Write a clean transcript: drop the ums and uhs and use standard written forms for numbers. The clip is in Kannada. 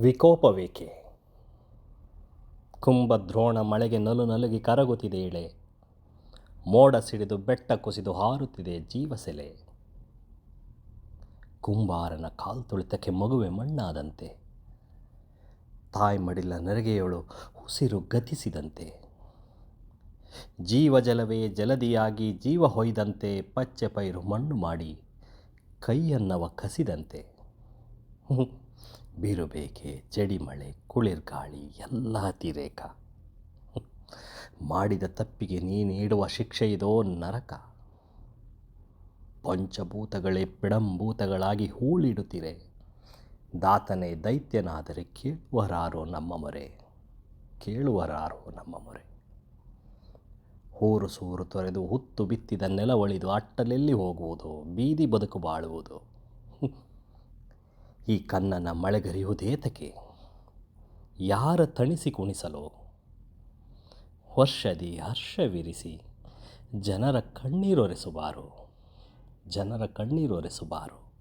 ವಿಕೋಪವೇಕೆ? ಕುಂಭದ್ರೋಣ ಮಳೆಗೆ ನಲುಗಿ ಕರಗುತ್ತಿದೆ ಇಳೆ. ಮೋಡ ಸಿಡಿದು ಬೆಟ್ಟ ಕುಸಿದು ಹಾರುತ್ತಿದೆ ಜೀವಸೆಲೆ. ಕುಂಬಾರನ ಕಾಲ್ತುಳಿತಕ್ಕೆ ಮಗುವೆ ಮಣ್ಣಾದಂತೆ, ತಾಯ್ಮಡಿಲ ನೆರಿಗೆಯೊಳು ಉಸಿರು ಗತಿಸಿದಂತೆ, ಜೀವಜಲವೇ ಜಲದಿಯಾಗಿ ಜೀವ ಹೊಯ್ದಂತೆ, ಪಚ್ಚೆ ಪೈರು ಮಣ್ಣು ಮಾಡಿ ಕೈಯನ್ನವ ಕಸಿದಂತೆ. ಬಿರುಬೇಗೆ, ಜಡಿಮಳೆ, ಕುಳಿರ್ಗಾಳಿ ಎಲ್ಲ ಅತಿರೇಕ. ಮಾಡಿದ ತಪ್ಪಿಗೆ ನೀಡುವ ಶಿಕ್ಷೆಯಿದೋ ನರಕ. ಪಂಚಭೂತಗಳೇ ಪಿಡಂಭೂತಗಳಾಗಿ ಹೂಳಿಡುತ್ತಿರೆ. ದಾತನೇ ದೈತ್ಯನಾದರೆ ಕೇಳುವರಾರೋ ನಮ್ಮ ಮೊರೆ, ಕೇಳುವರಾರೋ ನಮ್ಮ ಮೊರೆ. ಊರು ಸೂರು ತೊರೆದು ಹುತ್ತು ಬಿತ್ತಿದ ನೆಲವಳಿದು ಅಟ್ಟಲೆಲ್ಲಿ ಹೋಗುವುದು, ಬೀದಿ ಬದುಕು ಬಾಳುವುದು. ಈ ಕನ್ನನ ಮಳೆಗರಿಯುವುದೇತಕ್ಕೆ, ಯಾರ ತಣಿಸಿ ಕುಣಿಸಲು? ವರ್ಷದಿ ಹರ್ಷವಿರಿಸಿ ಜನರ ಕಣ್ಣೀರೊರೆಸುಬಾರು, ಜನರ ಕಣ್ಣೀರೊರೆಸುಬಾರು.